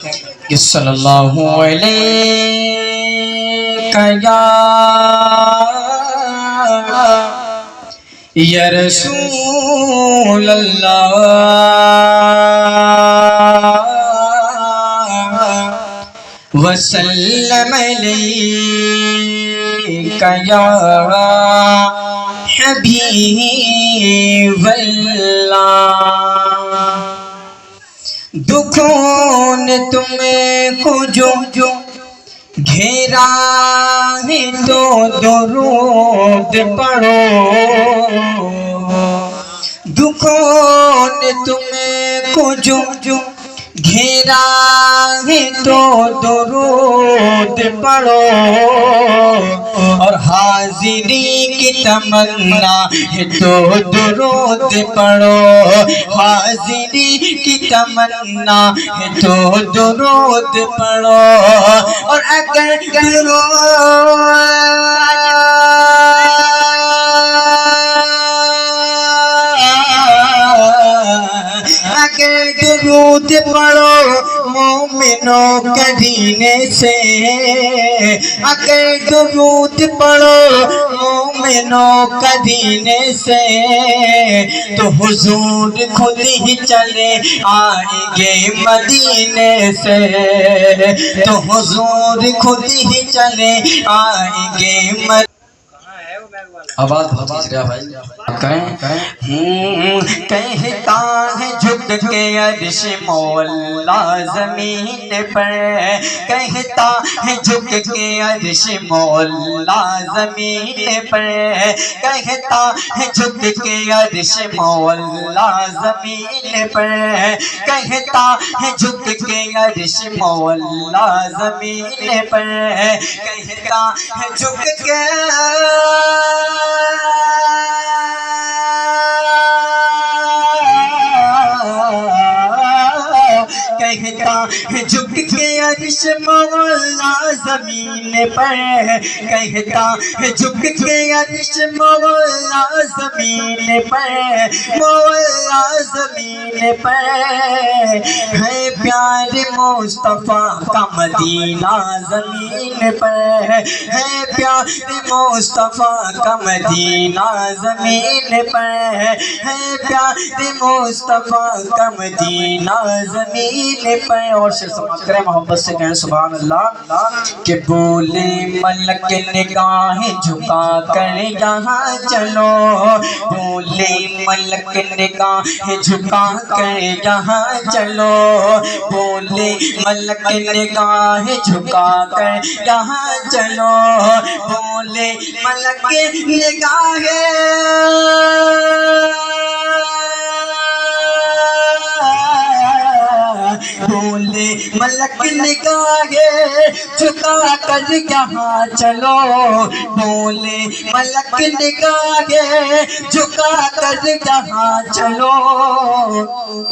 صلی اللہ علیہ یا رسول اللہ وسلم علیک یا حبیب اللہ۔ دکھوں نے تمہیں کو جو گھیرا ہے تو درود پڑھو، دکھوں نے تمہیں کو جو گھیرا ہے تو درود پڑھو، اور حاضری کی تمنا ہے تو درود پڑھو، حاضری کی تمنا ہے تو درود پڑھو، اور اگر درود پڑھو مومنوں کرینے سے، اگر درود پڑھو مومنوں کرینے سے، تو حضور خود ہی چلے آئیں گے مدینے سے، تو حضور خود ہی چلے آئیں گے مدینے سے۔ آواز بہت تیز بھائی کریں۔ کہتا ہے جھک کے عرش مولا زمین پر، کہتا ہے جھک کے عرش مولا زمین پر، کہتا ہے جھک کے عرش مولا زمین پر، کہتا ہے جھک کے عرش مولا زمین پر، کہتا ہے جھک کے کہتا ہے جھک کے عرش مولا زمین پر، کہتا ہے جھک کے عرش مولا زمین پر، مولا زمین پر، ہے پیار مصطفیٰ کا مدینہ زمین پر، ہے پیار مصطفیٰ کا مدینہ زمین پر، ہے پیار مصطفیٰ کا مدینہ زمین پر۔ اور سے سماعت کریں، محبت سے کہیں سبحان اللہ۔ کہ بولے ملک نگاہیں جھکا کر یہاں چلو، بولے ملک نگاہیں جھکا کر یہاں چلو، بولے ملک نگاہیں جھکا کر یہاں چلو، بولے ملک نگاہیں بولے ملک نگاہیں جھکا کر یہاں چلو، بولے ملک نگاہیں جھکا کر یہاں چلو،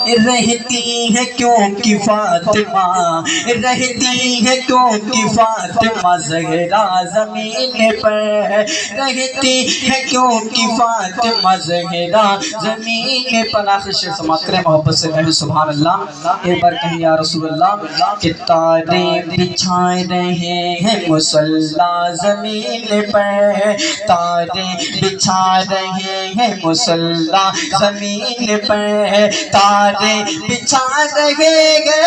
رہتی ہے کیوں کہ فاطمہ، رہتی ہے کیوں کہ فاطمہ زہرا زمین پر، رہتی ہے کیوں کہ فاطمہ زہرا زمین پر۔ آخر شعر سماعت کریں، محبت سے کہیں سبحان اللہ۔ ایک بار کہیں یا رسول اللہ۔ کہ تارے بچھائے رہے ہیں مصلی زمین پر، تارے بچھا رہے ہیں مصلی زمین پر، تارے بچھا رہے ہیں،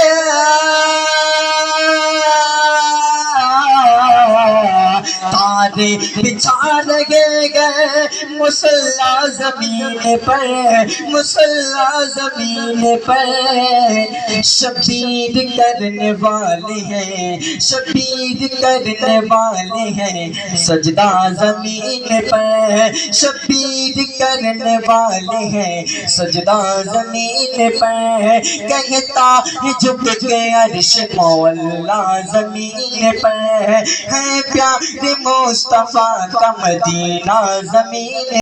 تارے بچھا رہے ہیں مصلی زمین پر، مصلی زمین پر، شبیر کرنے والے ہیں، شبیر کرنے والے ہیں سجدہ زمین پر، شبیر کرنے والے ہیں سجدہ زمین پر، کہتا ہے جھک کے عرش مولا زمین پر، ہے پیار مصطفیٰ کا مدینہ زمین